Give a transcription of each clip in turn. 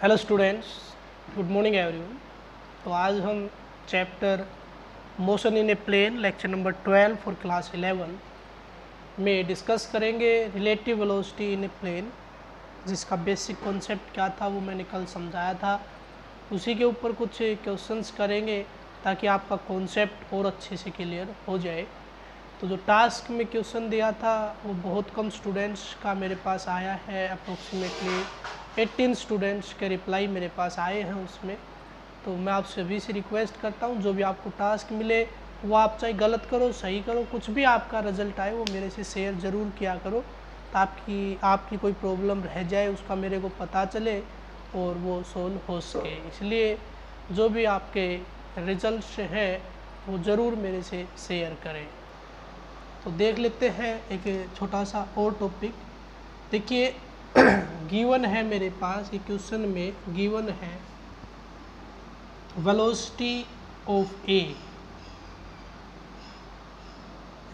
Hello students, good morning everyone. तो आज हम chapter motion in a plane lecture number 12 for class 11 में discuss करेंगे relative velocity in a plane, जिसका basic concept क्या था वो मैंने कल समझाया था। उसी के ऊपर कुछ क्वेश्चंस करेंगे ताकि आपका कॉन्सेप्ट और अच्छे से क्लियर हो जाए। तो जो टास्क में क्वेश्चन दिया था वो बहुत कम स्टूडेंट्स का मेरे पास आया है, अप्रोक्सीमेटली 18 स्टूडेंट्स के रिप्लाई मेरे पास आए हैं उसमें। तो मैं आप सभी से रिक्वेस्ट करता हूँ जो भी आपको टास्क मिले वो आप चाहे गलत करो सही करो, कुछ भी आपका रिजल्ट आए वो मेरे से शेयर ज़रूर किया करो ताकि आपकी कोई प्रॉब्लम रह जाए उसका मेरे को पता चले और वो सोल्व हो सके। इसलिए जो भी आपके रिजल्ट हैं वो ज़रूर मेरे से शेयर करें। तो देख लेते हैं एक छोटा सा और टॉपिक। देखिए गिवन है मेरे पास, ये क्वेश्चन में गिवन है वेलोसिटी ऑफ ए।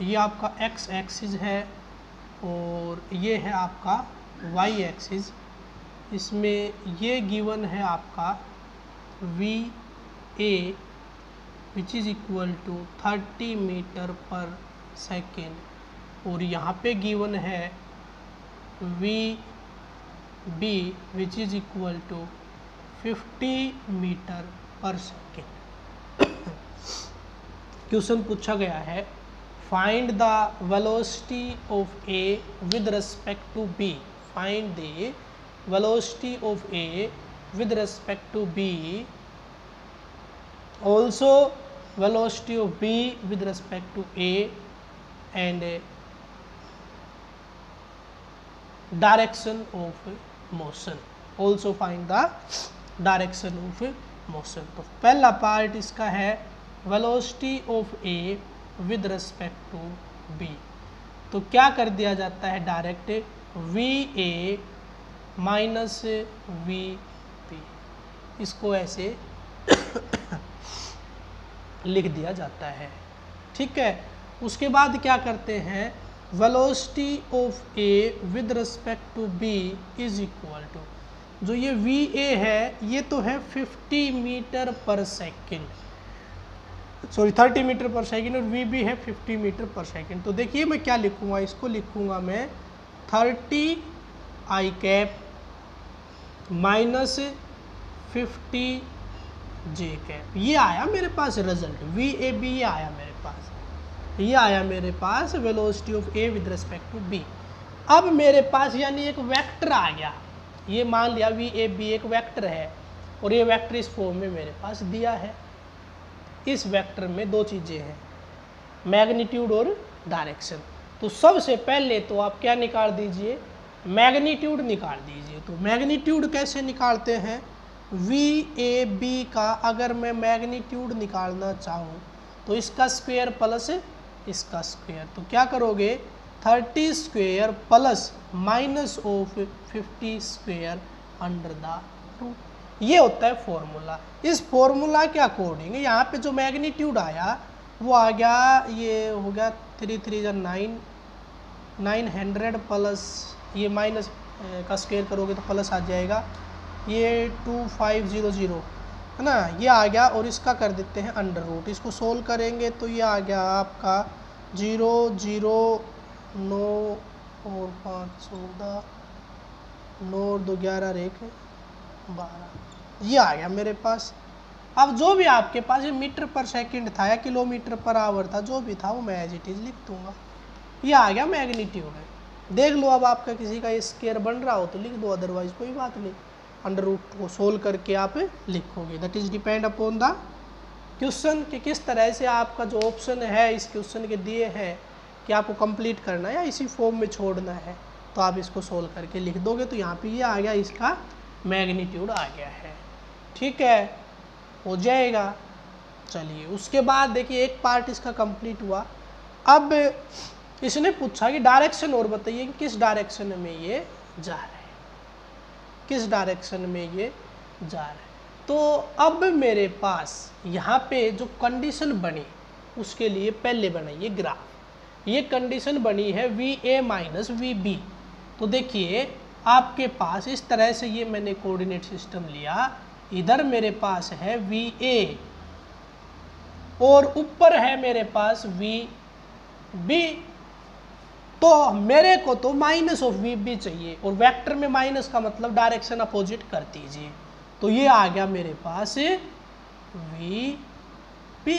ये आपका एक्स एक्सिस है और ये है आपका वाई एक्सिस। इसमें ये गिवन है आपका V A which is equal to 30 metre per second और यहाँ पे गिवन है V B which is equal to 50 metre per second. Question पूछा गया है find the velocity of A with respect to B. Find the velocity of A with respect to B, also velocity of b with respect to a and direction of motion. Also find the direction of motion. तो पहला part इसका है velocity of a with respect to b। तो क्या कर दिया जाता है direct, V A minus V B, इसको ऐसे लिख दिया जाता है। ठीक है, उसके बाद क्या करते हैं, velocity of A with respect to B is equal to, जो ये वी ए है ये तो है 50 metre per second, sorry 30 metre per second, और वी बी है 50 मीटर पर सेकेंड। तो देखिए मैं क्या लिखूंगा, इसको लिखूंगा मैं 30 I cap minus 50 J cap. ये आया मेरे पास रिजल्ट, वी ए बी ये आया मेरे पास, ये आया मेरे पास velocity of A with respect to B. अब मेरे पास यानी एक वेक्टर आ गया, ये मान लिया वी ए बी एक वेक्टर है और ये वेक्टर इस फॉर्म में मेरे पास दिया है। इस वेक्टर में दो चीज़ें हैं, मैग्नीट्यूड और डायरेक्शन। तो सबसे पहले तो आप क्या निकाल दीजिए, मैग्नीट्यूड निकाल दीजिए। तो मैग्नीट्यूड कैसे निकालते हैं, वी ए बी का अगर मैं मैग्नीट्यूड निकालना चाहूँ तो इसका स्क्वायर प्लस इसका स्क्वायर, तो क्या करोगे 30 square plus minus of 50 square under the root. ये होता है फॉर्मूला। इस फॉर्मूला के अकॉर्डिंग यहाँ पे जो मैग्नीट्यूड आया वो आ गया, ये हो गया 3 3 9 900 प्लस ये माइनस का स्क्वायर करोगे तो प्लस आ जाएगा, ये 2500 है ना, ये आ गया। और इसका कर देते हैं अंडर रूट, इसको सोल्व करेंगे तो ये आ गया आपका 0 0 9 और 5 14 9 और 2 11 1 12, ये आ गया मेरे पास। अब जो भी आपके पास ये मीटर पर सेकंड था या किलोमीटर पर आवर था, जो भी था वो मैं एज इट इज लिख दूंगा। ये आ गया मैग्नीट्यूड। देख लो अब आपका किसी का स्क्वायर बन रहा हो तो लिख दो, अदरवाइज कोई बात नहीं, अंडर रूट को सोल्व करके आप लिखोगे। That is depend upon the question कि किस तरह से आपका जो ऑप्शन है इस क्वेश्चन के दिए हैं कि आपको कंप्लीट करना है या इसी फॉर्म में छोड़ना है, तो आप इसको सोल्व करके लिख दोगे। तो यहाँ पे ये आ गया, इसका मैग्नीट्यूड आ गया है। ठीक है, हो जाएगा। चलिए उसके बाद देखिए एक पार्ट इसका कंप्लीट हुआ। अब इसने पूछा कि डायरेक्शन और बताइए कि किस डायरेक्शन में ये जा रहा है, किस डायरेक्शन में ये जा रहा है। तो अब मेरे पास यहाँ पे जो कंडीशन बनी उसके लिए पहले बनाइए ग्राफ। ये कंडीशन बनी है V A minus V B. तो देखिए आपके पास इस तरह से ये मैंने कोऑर्डिनेट सिस्टम लिया, इधर मेरे पास है VA और ऊपर है मेरे पास VB, तो मेरे को तो माइनस ऑफ VB चाहिए, और वेक्टर में माइनस का मतलब डायरेक्शन अपोजिट कर दीजिए, तो ये आ गया मेरे पास VB।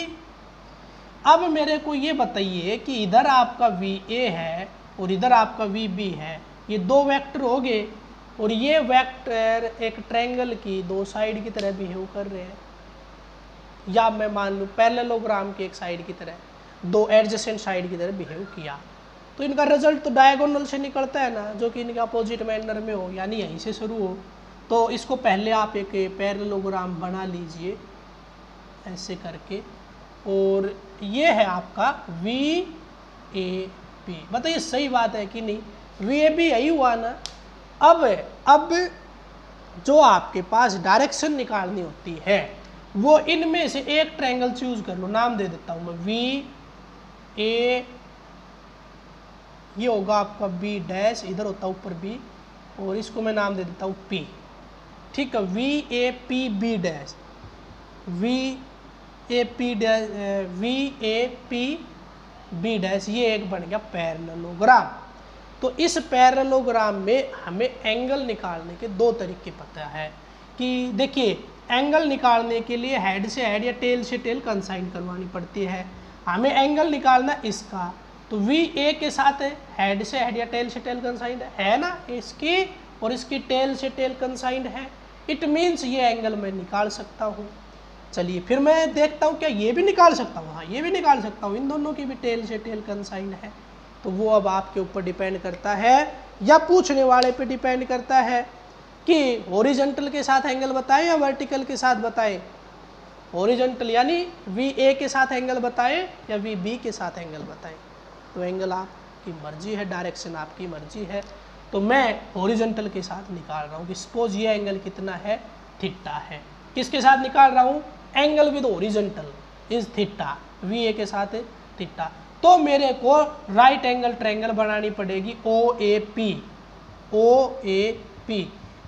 अब मेरे को ये बताइए कि इधर आपका VA है और इधर आपका VB है, ये दो वेक्टर हो गए, और ये वेक्टर एक ट्रायंगल की दो साइड की तरह बिहेव कर रहे हैं, या मैं मान लूँ पैरेललोग्राम के एक साइड की तरह, दो एडजेसेंट साइड की तरह बिहेव किया, तो इनका रिजल्ट तो डायगोनल से निकलता है ना, जो कि इनका अपोजिट मैनर में हो, यानी यहीं से शुरू हो। तो इसको पहले आप एक पैरेललोग्राम बना लीजिए ऐसे करके, और ये है आपका VAB। बताइए सही बात है कि नहीं, VAB यही हुआ ना। अब जो आपके पास डायरेक्शन निकालनी होती है वो इनमें से एक ट्रायंगल चूज कर लो, नाम दे देता हूँ मैं VA, ये होगा आपका B डैश, इधर होता है ऊपर B, और इसको मैं नाम दे देता हूँ P, ठीक है। VAPB डैश, VAPB डैश, ये एक बन गया पैरेललोग्राम। तो इस पैरेललोग्राम में हमें एंगल निकालने के दो तरीके पता है कि देखिए, एंगल निकालने के लिए हेड से हेड या टेल से टेल कंसाइन करवानी पड़ती है। हमें एंगल निकालना इसका, तो VA के साथ है हेड से हेड या टेल से टेल कंसाइंड है ना, इसकी और इसकी टेल से टेल कंसाइंड है, इट मीन्स ये एंगल मैं निकाल सकता हूँ। चलिए फिर मैं देखता हूँ क्या ये भी निकाल सकता हूँ, हाँ ये भी निकाल सकता हूँ, इन दोनों की भी टेल से टेल कंसाइंड है। तो वो अब आपके ऊपर डिपेंड करता है या पूछने वाले पे डिपेंड करता है कि हॉरिजॉन्टल के साथ एंगल बताएं या वर्टिकल के साथ बताएं। हॉरिजॉन्टल यानी VA के साथ एंगल बताएं या VB के साथ एंगल बताएं, तो एंगल आपकी मर्जी है, डायरेक्शन आपकी मर्जी है। तो मैं हॉरिजॉन्टल के साथ निकाल रहा हूँ कि सपोज ये एंगल कितना है, थीटा है। किसके साथ निकाल रहा हूँ, angle with horizontal is theta, VA के साथ है थीटा। तो मेरे को राइट एंगल ट्रायंगल बनानी पड़ेगी OAP,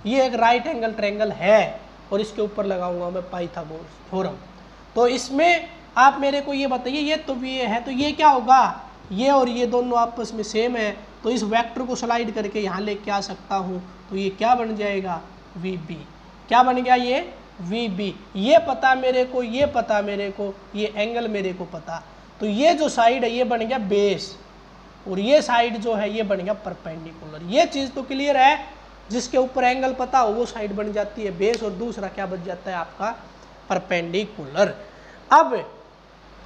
ये एक राइट एंगल ट्रायंगल है, और इसके ऊपर लगाऊंगा मैं पाइथागोरस थ्योरम। तो इसमें आप मेरे को ये बताइए, ये तो VA है, तो ये क्या होगा, ये और ये दोनों आपस में सेम है, तो इस वेक्टर को स्लाइड करके यहाँ लेके आ सकता हूँ, तो ये क्या बन जाएगा, VB। क्या बन गया ये VB। ये पता मेरे को, ये पता मेरे को, ये एंगल मेरे को पता, तो ये जो साइड है ये बन गया बेस, और ये साइड जो है ये बन गया परपेंडिकुलर। ये चीज़ तो क्लियर है, जिसके ऊपर एंगल पता हो वो साइड बन जाती है बेस, और दूसरा क्या बन जाता है आपका परपेंडिकुलर। अब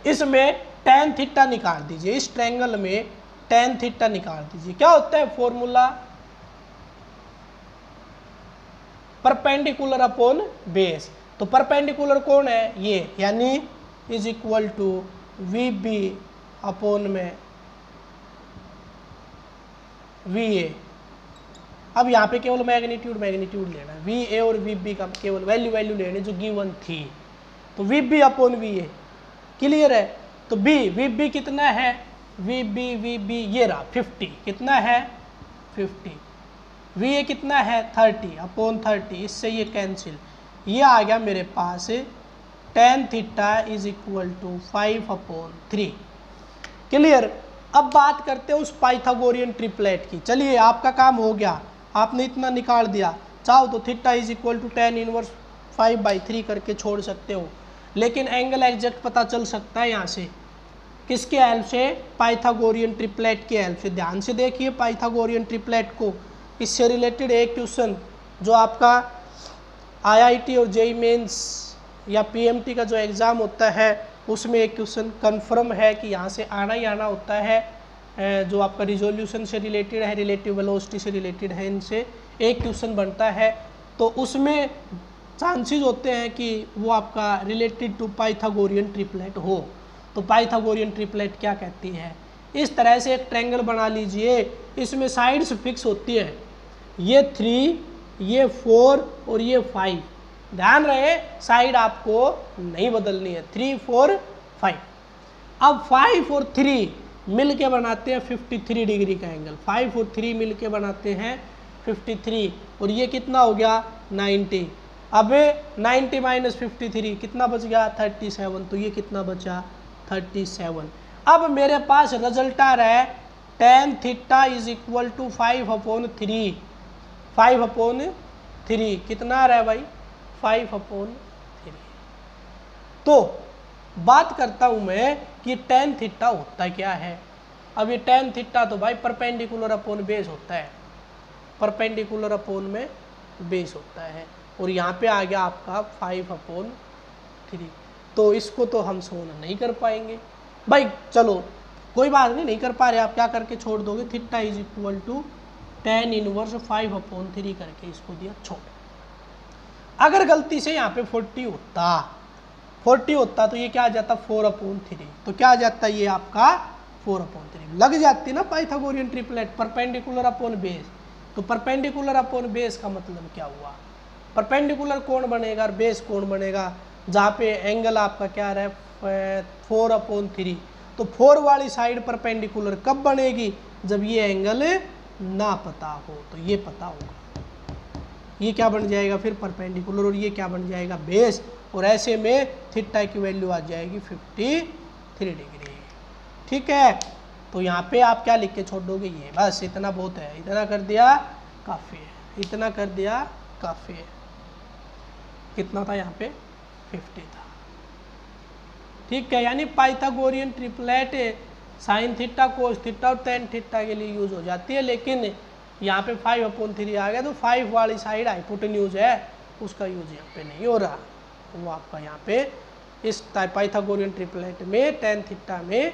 इसमें tan थीटा निकाल दीजिए, इस ट्रायंगल में tan थीटा निकाल दीजिए। क्या होता है फॉर्मूला, परपेंडिकुलर अपॉन बेस। तो परपेंडिकुलर कौन है, ये, यानी is equal to VB upon में VA। अब यहाँ पे केवल मैग्नीट्यूड लेना है, VA और VB का केवल वैल्यू लेनी जो गिवन थी। तो VB अपॉन VA क्लियर है। तो VB कितना है, VB ये रहा 50, कितना है 50। VA कितना है 30 अपॉन 30, इससे ये कैंसिल, ये आ गया मेरे पास tan theta is equal to 5/3। Clear. अब बात करते हैं उस पाइथागोरियन ट्रिपलेट की। चलिए आपका काम हो गया, आपने इतना निकाल दिया, चाहो तो theta is equal to tan inverse 5/3 करके छोड़ सकते हो, लेकिन एंगल एग्जैक्ट पता चल सकता है यहाँ से, किसके हेल्प से, पाइथागोरियन ट्रिपलेट के हेल्प से। ध्यान से देखिए पाइथागोरियन ट्रिपलेट को, इससे रिलेटेड एक क्वेश्चन जो आपका IIT और JEE मेंस या PMT का जो एग्ज़ाम होता है उसमें एक क्वेश्चन कन्फर्म है कि यहाँ से आना ही आना होता है, जो आपका रिजोल्यूशन से रिलेटेड है, रिलेटिव वेलोसिटी से रिलेटेड है, इनसे एक क्वेश्चन बनता है। तो उसमें चांसेस होते हैं कि वो आपका रिलेटेड टू पाइथागोरियन ट्रिपलेट हो। तो पाइथागोरियन ट्रिपलेट क्या कहती है, इस तरह से एक ट्रायंगल बना लीजिए, इसमें साइड्स फिक्स होती है, ये 3, ये 4 और ये 5। ध्यान रहे साइड आपको नहीं बदलनी है, 3, 4, 5। अब 5 और 3 मिल के बनाते हैं 53 डिग्री का एंगल, 5 और 3 मिल के बनाते हैं 53 और ये कितना हो गया 90। अब 90 माइनस 53 कितना बच गया 37, तो ये कितना बचा 37। अब मेरे पास रिजल्ट आ रहा है tan theta is equal to 5/3। 5/3 कितना आ रहा है भाई 5/3। तो बात करता हूं मैं कि tan थीटा होता क्या है। अब ये tan थीटा तो भाई परपेंडिकुलर अपॉन बेस होता है, परपेंडिकुलर अपॉन में बेस होता है, और यहाँ पे आ गया आपका 5/3। तो इसको तो हम सोल्व नहीं कर पाएंगे भाई। चलो कोई बात नहीं कर पा रहे, आप क्या करके छोड़ दोगे, theta is equal to tan inverse 5/3 करके इसको दिया छोड़। अगर गलती से यहाँ पे 40 होता तो ये क्या आ जाता 4/3। तो क्या आ जाता ये आपका 4/3। लग जाती ना Pythagorean triplet, perpendicular upon base. तो परपेंडिकुलर अपॉन बेस का मतलब क्या हुआ, परपेंडिकुलर कौन बनेगा और बेस कौन बनेगा, जहाँ पे एंगल आपका क्या रहा है 4/3। तो 4 वाली साइड परपेंडिकुलर कब बनेगी, जब ये एंगल ना पता हो। तो ये पता होगा, ये क्या बन जाएगा फिर परपेंडिकुलर, और ये क्या बन जाएगा बेस, और ऐसे में थीटा की वैल्यू आ जाएगी 53 डिग्री। ठीक है, तो यहाँ पे आप क्या लिख के छोड़ दोगे, ये बस इतना बहुत है, इतना कर दिया काफ़ी है, इतना कर दिया काफ़ी है। कितना था यहाँ पे 50 था। ठीक है, यानी Pythagorean triplet sine theta cos theta और टेन थीटा के लिए यूज हो जाती है, लेकिन यहाँ पे 5/3 आ गया तो 5 वाली साइड हाइपोटेन्यूज है, उसका यूज यहाँ पे नहीं हो रहा। वो आपका यहाँ पे इस पाइथागोरियन ट्रिपलेट में टेन थीटा में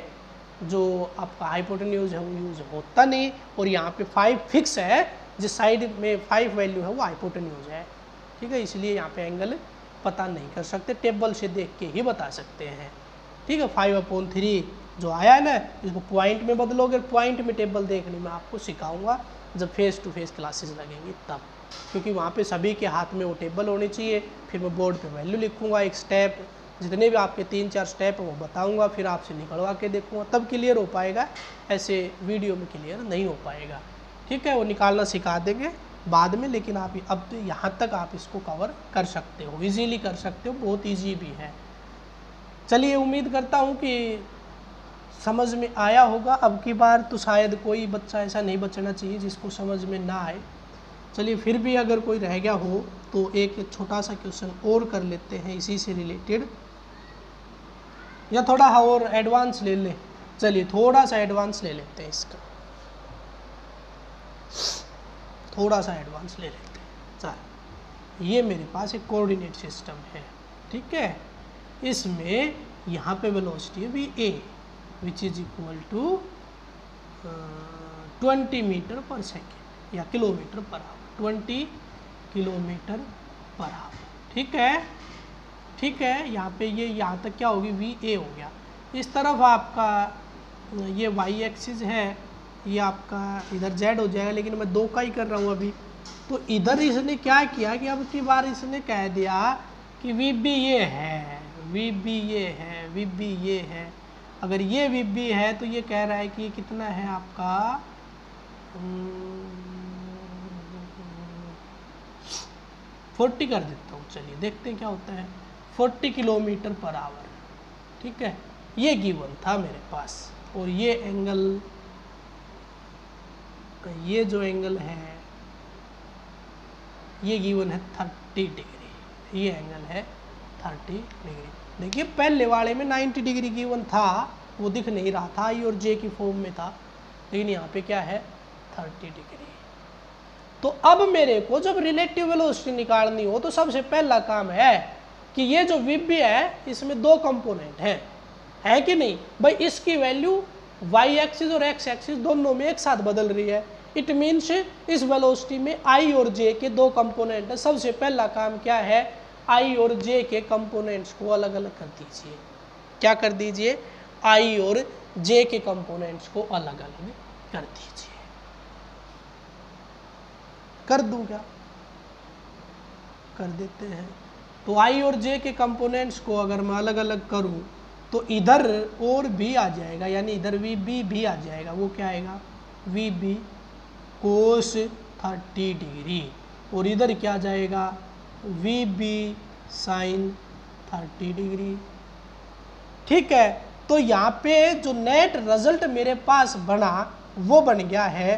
जो आपका हाइपोटेन्यूज है वो यूज होता नहीं, और यहाँ पे 5 फिक्स है, जिस साइड में 5 वैल्यू है वो हाइपोटेन्यूज है। ठीक है, इसलिए यहाँ पे एंगल पता नहीं कर सकते, टेबल से देख के ही बता सकते हैं। ठीक है, 5/3 जो आया है ना, इसको पॉइंट में बदलोगे, पॉइंट में टेबल देखने में आपको सिखाऊंगा जब फेस टू फेस क्लासेस लगेंगी तब, क्योंकि वहाँ पे सभी के हाथ में वो टेबल होनी चाहिए। फिर मैं बोर्ड पे वैल्यू लिखूंगा, एक स्टेप, जितने भी आपके 3-4 स्टेप है वो बताऊंगा, फिर आपसे निकलवा के देखूंगा, तब क्लियर हो पाएगा, ऐसे वीडियो में क्लियर नहीं हो पाएगा। ठीक है, वो निकालना सिखा देंगे बाद में, लेकिन आप अब यहाँ तक आप इसको कवर कर सकते हो, इजीली कर सकते हो, बहुत इजी भी है। चलिए, उम्मीद करता हूँ कि समझ में आया होगा। अब की बार तो शायद कोई बच्चा ऐसा नहीं बचना चाहिए जिसको समझ में ना आए। चलिए, फिर भी अगर कोई रह गया हो तो एक छोटा सा क्वेश्चन और कर लेते हैं इसी से रिलेटेड, या थोड़ा और एडवांस ले लें। चलिए थोड़ा सा एडवांस ले लेते हैं, इसका थोड़ा सा एडवांस ले लेते हैं। चल, ये मेरे पास एक कोऑर्डिनेट सिस्टम है। ठीक है, इसमें यहाँ पे वेलोसिटी है V A which is equal to 20 metre per second या kilometre per hour, 20 kilometre per hour. ठीक है, ठीक है, यहाँ पे ये यहाँ तक क्या होगी वी ए हो गया। इस तरफ आपका ये वाई एक्सिस है, ये आपका इधर जेड हो जाएगा, लेकिन मैं 2 का ही कर रहा हूँ अभी। तो इधर इसने क्या किया कि अब की बार इसने कह दिया कि वी बी ये है, वी बी ये है, वी बी ये है। अगर ये वी बी है तो ये कह रहा है कि ये कितना है आपका 40 कर देता हूँ। चलिए देखते हैं क्या होता है, 40 किलोमीटर पर आवर। ठीक है, ये गिवन था मेरे पास, और ये एंगल, ये जो एंगल है ये गिवन है 30 डिग्री, ये एंगल है 30 डिग्री। देखिए पहले वाले में 90 डिग्री गिवन था, वो दिख नहीं रहा था, आई और जे की फॉर्म में था, लेकिन यहाँ पे क्या है 30 डिग्री। तो अब मेरे को जब रिलेटिव वेलोसिटी निकालनी हो तो सबसे पहला काम है कि ये जो वीबी है इसमें 2 कंपोनेंट हैं, है कि नहीं भाई। इसकी वैल्यू वाई एक्सिस और एक्स एक्सिस दोनों में एक साथ बदल रही है। इट मीन्स इस वेलोसिटी में आई और जे के 2 कंपोनेंट है। सबसे पहला काम क्या है, आई और जे के कंपोनेंट्स को अलग अलग कर दीजिए। क्या कर दीजिए, आई और जे के कंपोनेंट्स को अलग अलग कर दीजिए। कर दूं क्या, कर देते हैं। तो आई और जे के कंपोनेंट्स को अगर मैं अलग अलग करूं तो इधर और भी आ जाएगा, यानी इधर वी बी भी आ जाएगा। वो क्या आएगा, वी बी कोस 30 डिग्री, और इधर क्या जाएगा वी बी साइन 30 डिग्री। ठीक है, तो यहाँ पे जो नेट रिजल्ट मेरे पास बना वो बन गया है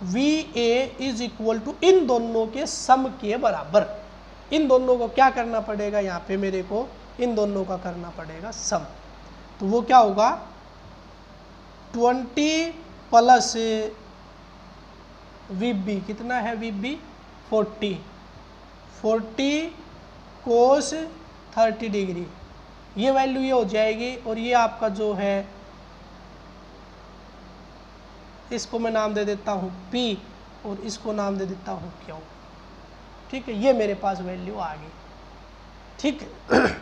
V A is equal to इन दोनों के सम के बराबर। इन दोनों को क्या करना पड़ेगा, यहाँ पे मेरे को इन दोनों का करना पड़ेगा सम। तो वो क्या होगा 20 प्लस वी बी, कितना है वी बी 40 कोस 30 डिग्री, ये वैल्यू ये हो जाएगी। और ये आपका जो है इसको मैं नाम दे देता हूँ P और इसको नाम दे देता हूँ Q। ठीक है, ये मेरे पास वैल्यू आ गई। ठीक है,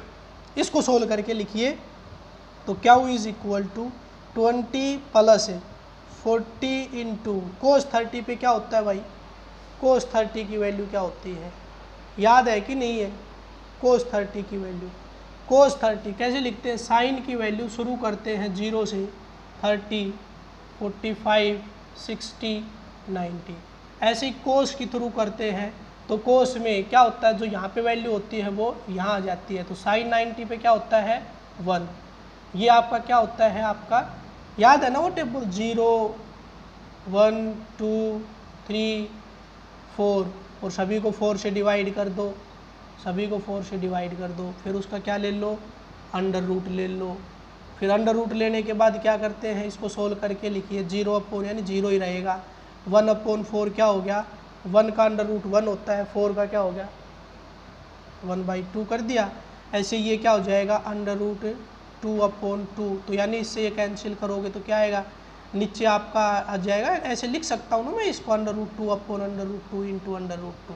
इसको सोल्व करके लिखिए। तो Q is equal to 20 plus 40 into cos 30 पे क्या होता है भाई, कोस 30 की वैल्यू क्या होती है, याद है कि नहीं है कोस 30 की वैल्यू। कोस 30 कैसे लिखते हैं, साइन की वैल्यू शुरू करते हैं 0 से 30, 45, 60, 90, ऐसे ही कोस की थ्रू करते हैं। तो कोस में क्या होता है, जो यहाँ पे वैल्यू होती है वो यहाँ आ जाती है। तो साइन 90 पे क्या होता है 1, ये आपका क्या होता है, आपका याद है ना वो टेबल 0, 1, 2, 3, 4, और सभी को 4 से डिवाइड कर दो, सभी को 4 से डिवाइड कर दो। फिर उसका क्या ले लो, अंडर रूट ले लो। फिर अंडर रूट लेने के बाद क्या करते हैं, इसको सोल्व करके लिखिए 0 अपॉन यानी 0 ही रहेगा। 1 अपॉन 4 क्या हो गया, 1 का अंडर रूट 1 होता है, 4 का क्या हो गया 1/2 कर दिया। ऐसे ये क्या हो जाएगा अंडर रूट 2 अपॉन 2। तो यानी इससे ये कैंसिल करोगे तो क्या आएगा, नीचे आपका आ जाएगा, ऐसे लिख सकता हूँ ना मैं इसको under root 2 upon under root 2 into under root 2।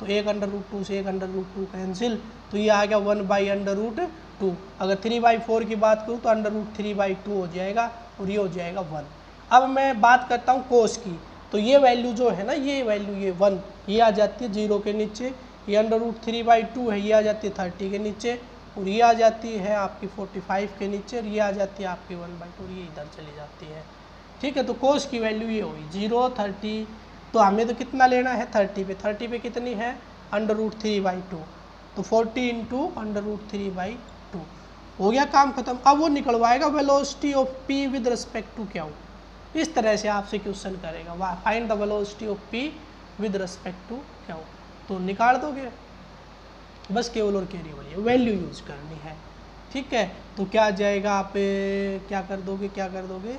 तो एक अंडर रूट 2 से एक अंडर रूट 2 कैंसिल, तो ये आ गया 1/√2। अगर 3/4 की बात करूँ तो अंडर रूट 3/2 हो जाएगा, और ये हो जाएगा 1। अब मैं बात करता हूँ कोस की। तो ये वैल्यू जो है ना, ये वैल्यू ये 1 ये आ जाती है 0 के नीचे, ये अंडर रूट 3/2 है, ये आ जाती है 30 के नीचे, और ये आ जाती है आपकी 45 के नीचे, और ये आ जाती है आपकी 1/2, और ये इधर चली जाती है। ठीक है, तो कोस की वैल्यू ये हुई 0, 30। तो हमें तो कितना लेना है 30 पे, 30 पे कितनी है अंडर रूट 3/2, तो 40 इंटू अंडर रूट 3/2 हो गया, काम खत्म। अब वो निकलवाएगा velocity of P with respect to Q। इस तरह से आपसे क्वेश्चन करेगा, find the velocity of P with respect to Q। तो निकाल दोगे, बस केवल और केवल वैल्यू यूज करनी है। ठीक है, तो क्या आ जाएगा, आप क्या कर दोगे,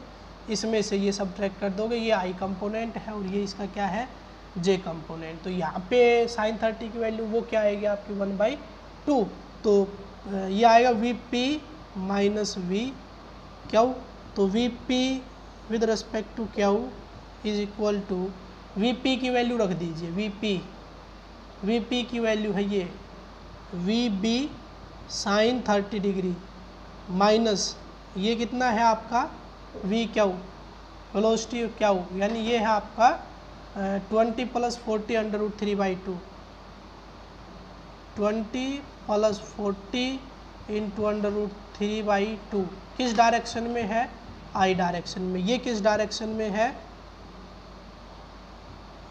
इसमें से ये सब्ट्रैक्ट कर दोगे, ये I कंपोनेंट है और ये इसका क्या है J कंपोनेंट। तो यहाँ पे साइन 30 की वैल्यू वो क्या आएगी आपकी 1/2। तो ये आएगा VP माइनस VQ। तो VP with respect to Q is equal to, VP की वैल्यू रख दीजिए, VP की वैल्यू है ये VB साइन 30 डिग्री माइनस ये कितना है आपका VQ वेलोसिटी ऑफ Q, यानी ये है आपका 20 plus 40 under root 3/2, 20 plus 40 into under root 3/2। किस डायरेक्शन में है, I डायरेक्शन में। ये किस डायरेक्शन में है,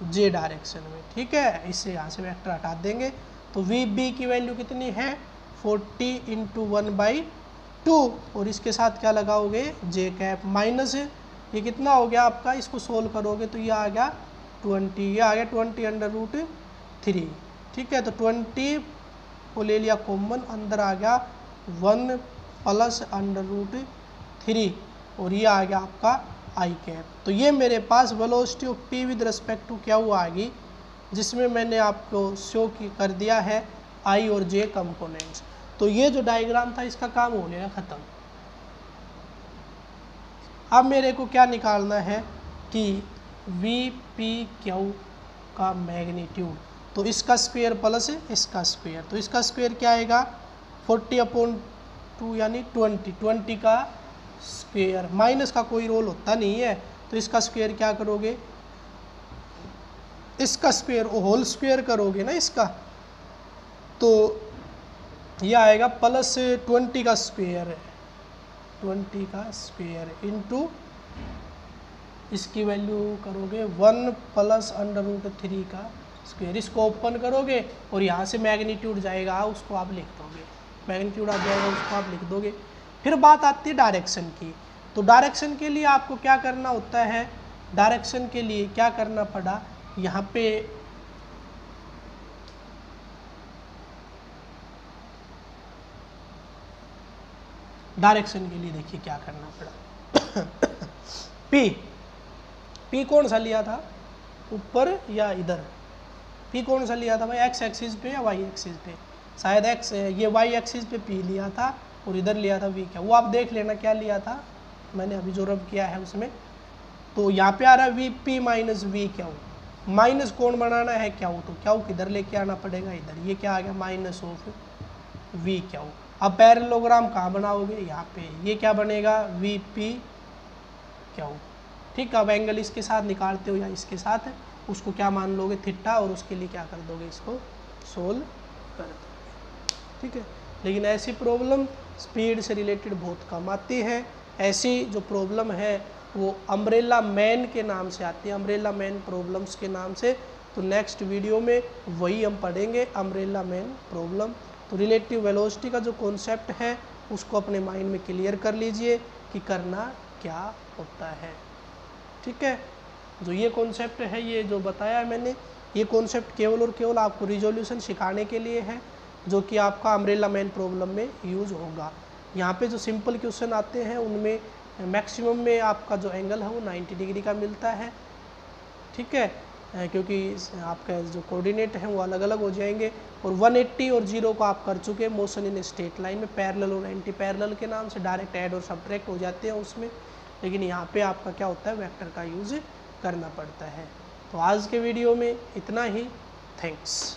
J डायरेक्शन में। ठीक है, इससे यहाँ से वेक्टर हटा देंगे। तो VB की वैल्यू कितनी है 40 इंटू 1/2, और इसके साथ क्या लगाओगे J कैप माइनस ये कितना हो गया आपका, इसको सोल्व करोगे तो ये आ गया 20, ये आ गया 20 अंडर रूट 3। ठीक है, तो 20 को ले लिया कॉमन, अंदर आ गया 1 प्लस अंडर रूट 3, और ये आ गया आपका I कैप। तो ये मेरे पास velocity of P with respect to Q आ गई, जिसमें मैंने आपको शो कर दिया है I और J कंपोनेंट्स। तो ये जो डायग्राम था इसका काम हो गया ख़त्म। अब मेरे को क्या निकालना है कि VPQ का मैग्नीट्यूड, तो इसका स्क्वायर प्लस इसका स्क्वायर, तो इसका स्क्वायर क्या आएगा 40/2 यानी 20 का स्क्वायर, माइनस का कोई रोल होता नहीं है। तो इसका स्क्वायर क्या करोगे, इसका स्क्वायर होल स्क्वायर करोगे ना इसका, तो ये आएगा प्लस 20 का स्क्वायर, 20 का स्क्वायर इंटू इसकी वैल्यू करोगे 1 प्लस √3 का स्क्वायर, इसको ओपन करोगे और यहाँ से मैग्नीट्यूड जाएगा उसको आप लिख दोगे, मैग्नीट्यूड आ जाएगा उसको आप लिख दोगे। फिर बात आती है डायरेक्शन की। तो डायरेक्शन के लिए आपको क्या करना होता है, डायरेक्शन के लिए क्या करना पड़ा, यहाँ पे डायरेक्शन के लिए देखिए क्या करना पड़ा। P कौन सा लिया था, ऊपर या इधर, P कौन सा लिया था भाई, एक्स एक्सिस पे या वाई एक्सिस पे, शायद एक्स, ये वाई एक्सिस पे P लिया था और इधर लिया था V क्या, वो आप देख लेना क्या लिया था, मैंने अभी जो रब किया है उसमें। तो यहाँ पे आ रहा है VP माइनस V क्या हो, माइनस कौन बनाना है क्या हो, तो क्या हो किधर लेके आना पड़ेगा इधर, ये क्या आ गया माइनस ऑफ V क्या हो। अब पैरेललोग्राम कहाँ बनाओगे, यहाँ पे, ये क्या बनेगा VP क्या हो, ठीक है। अब एंगल इसके साथ निकालते हो या इसके साथ, उसको क्या मान लोगे थीटा, और उसके लिए क्या कर दोगे, इसको सोल्व कर दोगे, ठीक है। लेकिन ऐसी प्रॉब्लम स्पीड से रिलेटेड बहुत कम आती है, ऐसी जो प्रॉब्लम है वो अम्ब्रेला मैन के नाम से आती है, अम्ब्रेला मैन प्रॉब्लम्स के नाम से। तो नेक्स्ट वीडियो में वही हम पढ़ेंगे, अम्ब्रेला मैन प्रॉब्लम। तो रिलेटिव वेलोसिटी का जो कॉन्सेप्ट है उसको अपने माइंड में क्लियर कर लीजिए कि करना क्या होता है, ठीक है। जो ये कॉन्सेप्ट है, ये जो बताया है मैंने, ये कॉन्सेप्ट केवल और केवल आपको रिजोल्यूशन सिखाने के लिए है, जो कि आपका अम्ब्रेला मैन प्रॉब्लम में यूज़ होगा। यहाँ पे जो सिंपल क्वेश्चन आते हैं उनमें मैक्सिमम में आपका जो एंगल है वो 90 डिग्री का मिलता है, ठीक है, क्योंकि आपका जो कोऑर्डिनेट है वो अलग अलग हो जाएंगे। और 180 और 0 को आप कर चुके हैं मोशन इन स्ट्रेट लाइन में, पैरेलल और एंटी पैरेलल के नाम से डायरेक्ट ऐड और सब्ट्रैक्ट हो जाते हैं उसमें, लेकिन यहाँ पे आपका क्या होता है, वेक्टर का यूज़ करना पड़ता है। तो आज के वीडियो में इतना ही, थैंक्स।